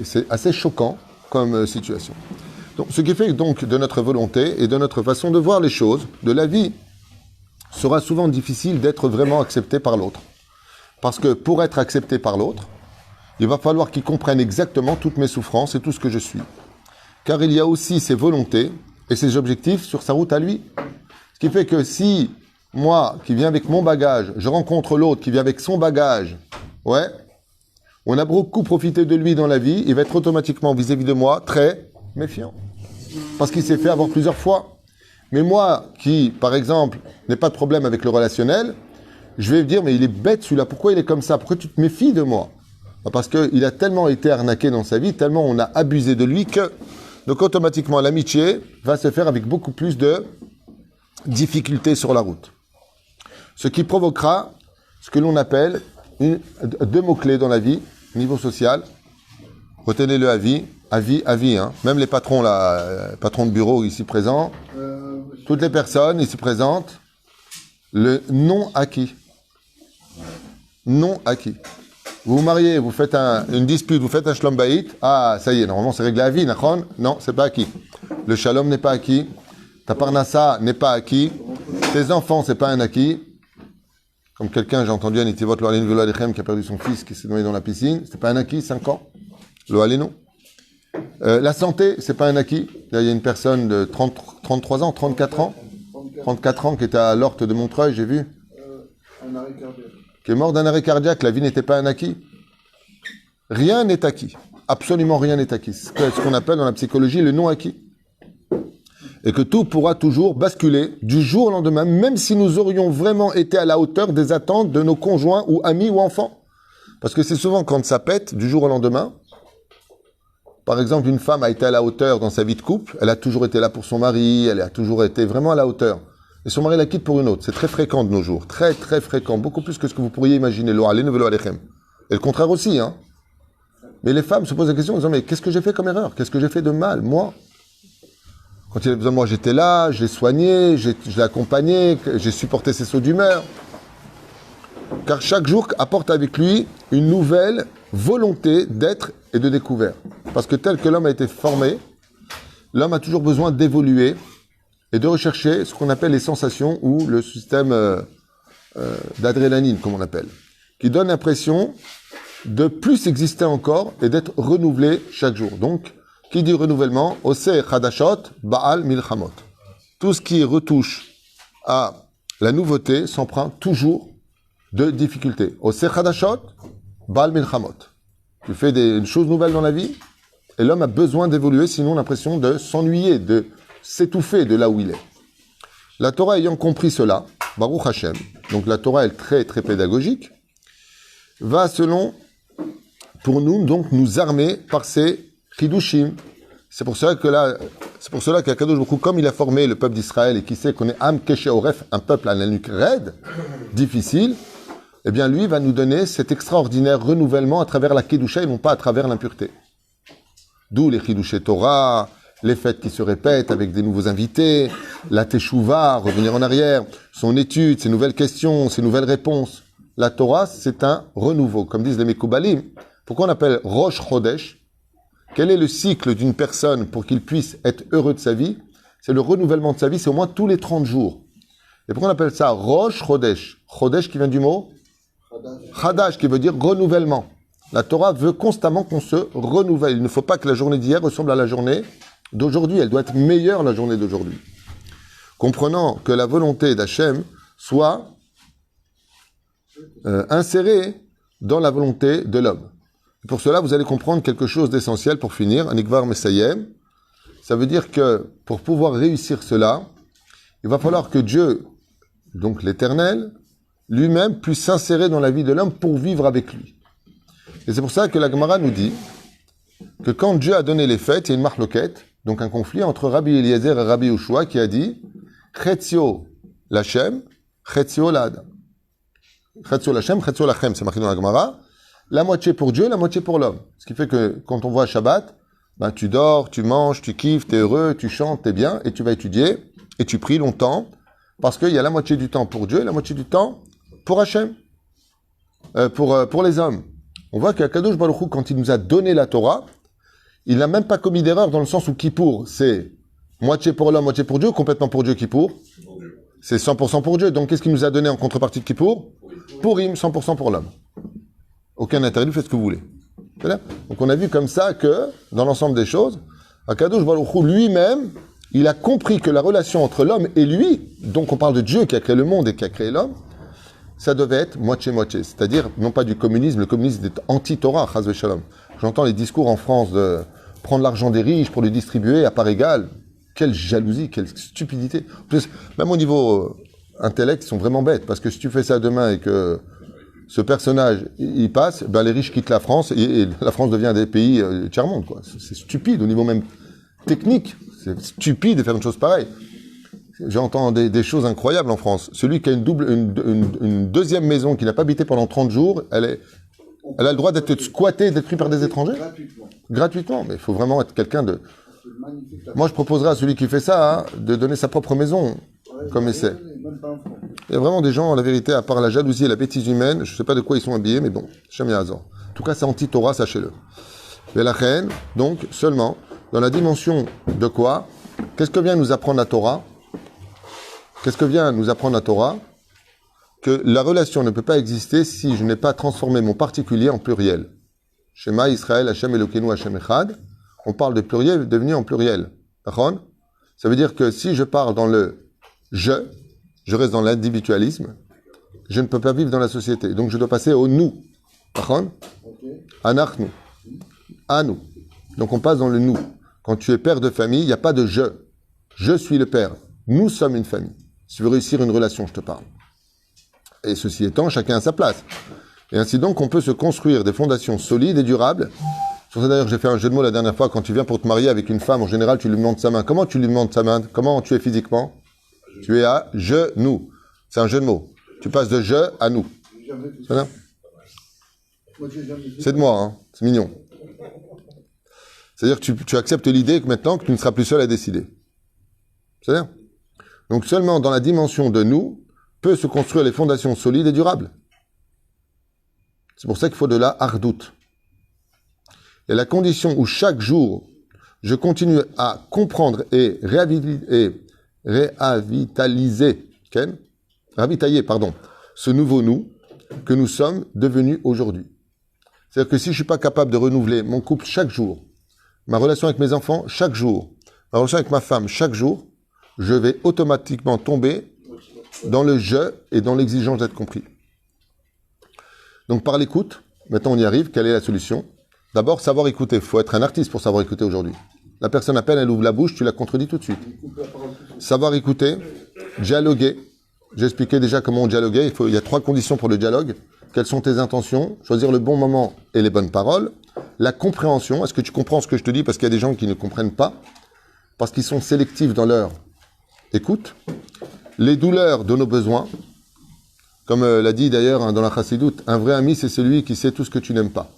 C'est assez choquant comme situation. Donc, ce qui fait donc de notre volonté et de notre façon de voir les choses, de la vie, sera souvent difficile d'être vraiment accepté par l'autre. Parce que pour être accepté par l'autre, il va falloir qu'il comprenne exactement toutes mes souffrances et tout ce que je suis. Car il y a aussi ses volontés et ses objectifs sur sa route à lui. Ce qui fait que si moi, qui viens avec mon bagage, je rencontre l'autre qui vient avec son bagage, ouais, on a beaucoup profité de lui dans la vie, il va être automatiquement vis-à-vis de moi très méfiant. Parce qu'il s'est fait avoir plusieurs fois. Mais moi, qui, par exemple, n'ai pas de problème avec le relationnel, je vais me dire, mais il est bête celui-là, pourquoi il est comme ça? Pourquoi tu te méfies de moi? Parce qu'il a tellement été arnaqué dans sa vie, tellement on a abusé de lui que Donc automatiquement, l'amitié va se faire avec beaucoup plus de difficultés sur la route. Ce qui provoquera ce que l'on appelle deux mots-clés dans la vie, niveau social. Retenez-le à vie, hein. Même les patrons, là, patrons de bureau ici présents, toutes les personnes ici présentes, le non acquis. Non acquis. Vous vous mariez, vous faites une dispute, vous faites un shalom bayit, ah, ça y est, normalement c'est réglé à vie, nachon? Non, c'est pas acquis. Le shalom n'est pas acquis, ta parnassa n'est pas acquis, tes enfants, c'est pas un acquis. Comme quelqu'un, j'ai entendu un itivot lo alenu velo alechem qui a perdu son fils, qui s'est noyé dans la piscine, c'était pas un acquis, 5 ans. Lo alenu. La santé, c'est pas un acquis. Là, il y a une personne de 33 ans, 34 ans, qui était à l'Orte de Montreuil, j'ai vu. Un arrêt cardiaque. Qui est mort d'un arrêt cardiaque, la vie n'était pas un acquis. Rien n'est acquis. Absolument rien n'est acquis. C'est ce qu'on appelle dans la psychologie le non-acquis. Et que tout pourra toujours basculer du jour au lendemain, même si nous aurions vraiment été à la hauteur des attentes de nos conjoints ou amis ou enfants. Parce que c'est souvent quand ça pète du jour au lendemain. Par exemple, une femme a été à la hauteur dans sa vie de couple, elle a toujours été là pour son mari, elle a toujours été vraiment à la hauteur. Et son mari la quitte pour une autre. C'est très fréquent de nos jours. Très, très fréquent. Beaucoup plus que ce que vous pourriez imaginer. Lo alenu velo alechem. Et le contraire aussi, hein. Mais les femmes se posent la question en disant, mais qu'est-ce que j'ai fait comme erreur? Qu'est-ce que j'ai fait de mal, moi? Quand il avait besoin de moi, j'étais là, je l'ai soigné, je l'ai accompagné, j'ai supporté ses sauts d'humeur. Car chaque jour apporte avec lui une nouvelle volonté d'être et de découvert. Parce que tel que l'homme a été formé, l'homme a toujours besoin d'évoluer et de rechercher ce qu'on appelle les sensations ou le système d'adrénaline, comme on appelle, qui donne l'impression de plus exister encore et d'être renouvelé chaque jour. Donc, qui dit renouvellement, Oseh Chadashot, Baal Milchamot. Tout ce qui retouche à la nouveauté s'emprunte toujours de difficultés. Oseh Chadashot, Baal Milchamot. Tu fais des choses nouvelles dans la vie et l'homme a besoin d'évoluer, sinon on a l'impression de s'ennuyer, de s'étouffer de là où il est. La Torah ayant compris cela, Baruch Hashem, donc la Torah est très très pédagogique, va pour nous, donc nous armer par ses chidushim. C'est pour cela qu'Akadosh Baruch Hu, comme il a formé le peuple d'Israël et qui sait qu'on est Am Keshe Oref, un peuple à la nuque raide, difficile, eh bien lui va nous donner cet extraordinaire renouvellement à travers la Kedusha et non pas à travers l'impureté. D'où les Chidushé Torah, les fêtes qui se répètent avec des nouveaux invités, la Teshuvah, revenir en arrière, son étude, ses nouvelles questions, ses nouvelles réponses. La Torah, c'est un renouveau. Comme disent les Mekoubalim, pourquoi on appelle Rosh Chodesh? Quel est le cycle d'une personne pour qu'il puisse être heureux de sa vie? C'est le renouvellement de sa vie, c'est au moins tous les 30 jours. Et pourquoi on appelle ça Rosh Chodesh? Chodesh qui vient du mot Chadash, qui veut dire renouvellement. La Torah veut constamment qu'on se renouvelle. Il ne faut pas que la journée d'hier ressemble à la journée d'aujourd'hui. Elle doit être meilleure, la journée d'aujourd'hui. Comprenant que la volonté d'Hachem soit insérée dans la volonté de l'homme. Pour cela, vous allez comprendre quelque chose d'essentiel pour finir. Anikvar Mesayem. Ça veut dire que pour pouvoir réussir cela, il va falloir que Dieu, donc l'Éternel, lui-même puisse s'insérer dans la vie de l'homme pour vivre avec lui. Et c'est pour ça que la Gemara nous dit que quand Dieu a donné les fêtes, il y a une marloquette, donc un conflit entre Rabbi Eliezer et Rabbi Yoshua qui a dit Chetzio Lachem, Chetzio La'adam. Chetzio Lachem, Chetzio Lachem, c'est marqué dans la Gemara. La moitié pour Dieu, la moitié pour l'homme. Ce qui fait que quand on voit Shabbat, ben, tu dors, tu manges, tu kiffes, tu es heureux, tu chantes, tu es bien, et tu vas étudier, et tu pries longtemps, parce qu'il y a la moitié du temps pour Dieu et la moitié du temps pour Hachem, pour les hommes. On voit qu'Akadosh Baruch Hu, quand il nous a donné la Torah, il n'a même pas commis d'erreur dans le sens où Kippour, c'est moitié pour l'homme, moitié pour Dieu, complètement pour Dieu Kippour. C'est 100% pour Dieu. Donc qu'est-ce qu'il nous a donné en contrepartie de Kippour? Purim, 100% pour l'homme. Aucun interdit, faites ce que vous voulez. Donc on a vu comme ça que, dans l'ensemble des choses, Akadosh Baruch Hu lui-même, il a compris que la relation entre l'homme et lui, donc on parle de Dieu qui a créé le monde et qui a créé l'homme, ça devait être moitié-moitié. C'est-à-dire, non pas du communisme, le communisme est anti-Torah, chas v'shalom. J'entends les discours en France de prendre l'argent des riches pour le distribuer à part égale. Quelle jalousie, quelle stupidité. En plus, même au niveau intellect, ils sont vraiment bêtes, parce que si tu fais ça demain et que ce personnage, il passe, ben les riches quittent la France et la France devient des pays tiers-monde, quoi. C'est stupide au niveau même technique. C'est stupide de faire une chose pareille. J'entends des choses incroyables en France. Celui qui a une deuxième maison, qui n'a pas habité pendant 30 jours, elle a le droit d'être squattée, d'être pris par des étrangers? Gratuitement. Gratuitement. Mais il faut vraiment être quelqu'un de... C'est magnifique. Moi, je proposerais à celui qui fait ça, hein, de donner sa propre maison comme essai. Même pas un franc. Il y a vraiment des gens, la vérité, à part la jalousie et la bêtise humaine, je ne sais pas de quoi ils sont habillés, mais bon, jamais hasard. En tout cas, c'est anti-Torah, sachez-le. Et la reine, donc, seulement, dans la dimension de quoi? Qu'est-ce que vient nous apprendre la Torah? Qu'est-ce que vient nous apprendre la Torah? Que la relation ne peut pas exister si je n'ai pas transformé mon particulier en pluriel. Shema Israël, Hashem Elokeinu, Hashem Echad. On parle de pluriel devenu en pluriel. D'accord? Ça veut dire que si je parle dans le je reste dans l'individualisme, je ne peux pas vivre dans la société. Donc je dois passer au nous. D'accord? Anachnu. À nous. Donc on passe dans le nous. Quand tu es père de famille, il n'y a pas de je. Je suis le père. Nous sommes une famille. Si tu veux réussir une relation, je te parle. Et ceci étant, chacun a sa place. Et ainsi donc, on peut se construire des fondations solides et durables. Sur ça d'ailleurs, j'ai fait un jeu de mots la dernière fois. Quand tu viens pour te marier avec une femme, en général, tu lui demandes sa main. Comment tu lui demandes sa main? Comment tu es physiquement? Tu es à je, nous. C'est un jeu de mots. Tu passes de je à nous. J'ai jamais fait C'est ça. bien? Moi, j'ai jamais fait C'est de moi, hein. C'est mignon. C'est-à-dire que tu acceptes l'idée que maintenant que tu ne seras plus seul à décider. C'est bien? Donc seulement dans la dimension de nous peut se construire les fondations solides et durables. C'est pour ça qu'il faut de la hardout. Et la condition où chaque jour je continue à comprendre et réavitaliser, ce nouveau nous que nous sommes devenus aujourd'hui. C'est-à-dire que si je ne suis pas capable de renouveler mon couple chaque jour, ma relation avec mes enfants chaque jour, ma relation avec ma femme chaque jour, je vais automatiquement tomber dans le je et dans l'exigence d'être compris. Donc par l'écoute, maintenant on y arrive, quelle est la solution? D'abord, savoir écouter. Il faut être un artiste pour savoir écouter aujourd'hui. La personne appelle, elle ouvre la bouche, tu la contredis tout de suite. Savoir écouter, dialoguer. J'ai expliqué déjà comment on dialoguait. Il y a 3 conditions pour le dialogue. Quelles sont tes intentions? Choisir le bon moment et les bonnes paroles. La compréhension. Est-ce que tu comprends ce que je te dis? Parce qu'il y a des gens qui ne comprennent pas. Parce qu'ils sont sélectifs dans leur écoute. Les douleurs de nos besoins. Comme l'a dit d'ailleurs dans la Chassidoute, un vrai ami, c'est celui qui sait tout ce que tu n'aimes pas.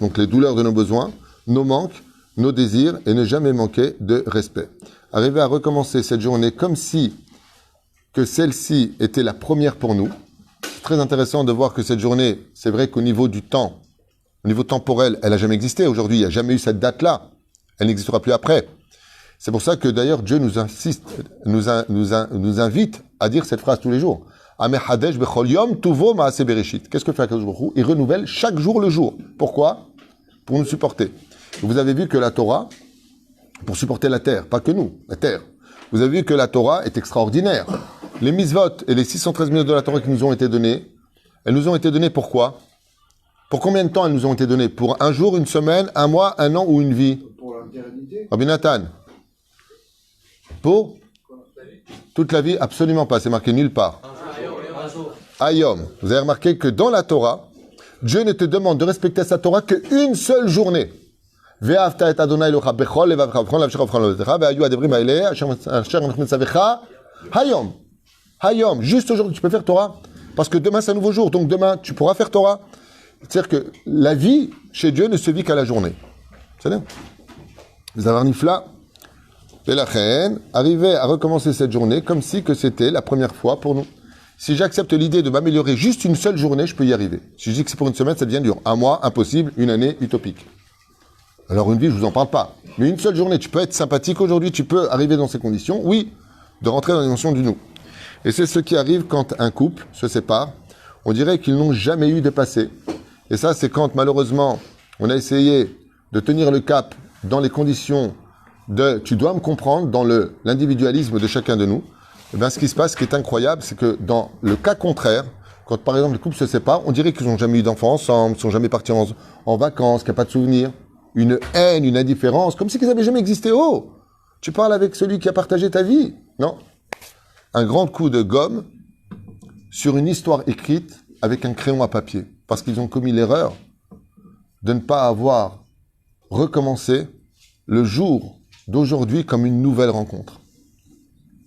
Donc les douleurs de nos besoins, nos manques, nos désirs, et ne jamais manquer de respect. Arriver à recommencer cette journée comme si que celle-ci était la première pour nous. C'est très intéressant de voir que cette journée, c'est vrai qu'au niveau du temps, au niveau temporel, elle n'a jamais existé. Aujourd'hui, il n'y a jamais eu cette date-là. Elle n'existera plus après. C'est pour ça que d'ailleurs Dieu nous insiste, nous invite à dire cette phrase tous les jours. Qu'est-ce que fait Akadosh Baruch Hu? Il renouvelle chaque jour le jour. Pourquoi? Pour nous supporter. Vous avez vu que la Torah, pour supporter la terre, pas que nous, la terre. Vous avez vu que la Torah est extraordinaire. Les mitzvot et les 613 minutes de la Torah qui nous ont été données, elles nous ont été données pourquoi? Pour combien de temps elles nous ont été données? Pour un jour, une semaine, un mois, un an ou une vie? Pour l'éternité. Rabbi Nathan. Pour toute la vie? Absolument pas. C'est marqué nulle part. Ayom. Vous avez remarqué que dans la Torah, Dieu ne te demande de respecter sa Torah qu'une seule journée. Ve'afta et Adonai Elocha bechol levavcha v'chol nafshecha v'chol levatecha ve'ayu adevrim ha'eleh asher mitzavecha hayom. Hayom. Juste aujourd'hui, tu peux faire Torah. Parce que demain, c'est un nouveau jour. Donc demain, tu pourras faire Torah. C'est-à-dire que la vie chez Dieu ne se vit qu'à la journée. C'est bien. Vous avez un nifla. Et la reine arrivait à recommencer cette journée comme si que c'était la première fois pour nous. Si j'accepte l'idée de m'améliorer juste une seule journée, je peux y arriver. Si je dis que c'est pour une semaine, ça devient dur. Un mois, impossible. Une année, utopique. Alors une vie, je vous en parle pas. Mais une seule journée, tu peux être sympathique aujourd'hui, tu peux arriver dans ces conditions. Oui, de rentrer dans la dimension du nous. Et c'est ce qui arrive quand un couple se sépare. On dirait qu'ils n'ont jamais eu de passé. Et ça, c'est quand malheureusement, on a essayé de tenir le cap dans les conditions de « tu dois me comprendre » dans l'individualisme de chacun de nous. Et bien, ce qui se passe, ce qui est incroyable, c'est que dans le cas contraire, quand par exemple le couple se sépare, on dirait qu'ils n'ont jamais eu d'enfants ensemble, qu'ils sont jamais partis en vacances, qu'il n'y a pas de souvenirs, une haine, une indifférence, comme si ils n'avaient jamais existé. Oh, tu parles avec celui qui a partagé ta vie. Non. Un grand coup de gomme sur une histoire écrite avec un crayon à papier, parce qu'ils ont commis l'erreur de ne pas avoir recommencé le jour d'aujourd'hui comme une nouvelle rencontre.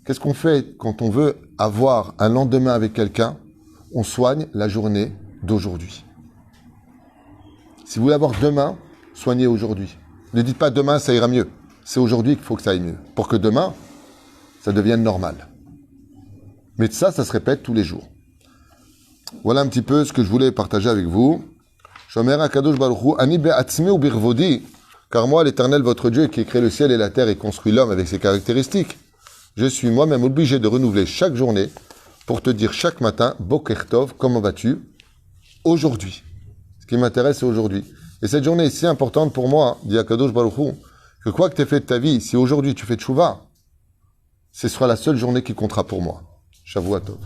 Qu'est-ce qu'on fait quand on veut avoir un lendemain avec quelqu'un? On soigne la journée d'aujourd'hui. Si vous voulez avoir demain, soignez aujourd'hui. Ne dites pas demain ça ira mieux. C'est aujourd'hui qu'il faut que ça aille mieux. Pour que demain, ça devienne normal. Mais ça se répète tous les jours. Voilà un petit peu ce que je voulais partager avec vous. Shomer HaKadosh Baruch Hu, Ani be'atzmi u birvodi, car moi, l'Éternel, votre Dieu, qui a créé le ciel et la terre et construit l'homme avec ses caractéristiques, je suis moi-même obligé de renouveler chaque journée pour te dire chaque matin, Boker Tov, comment vas-tu aujourd'hui? Ce qui m'intéresse, c'est aujourd'hui. Et cette journée est si importante pour moi, dit HaKadosh Baruch Hu, que quoi que tu aies fait de ta vie, si aujourd'hui tu fais tchouva, ce sera la seule journée qui comptera pour moi. Shavua Tov.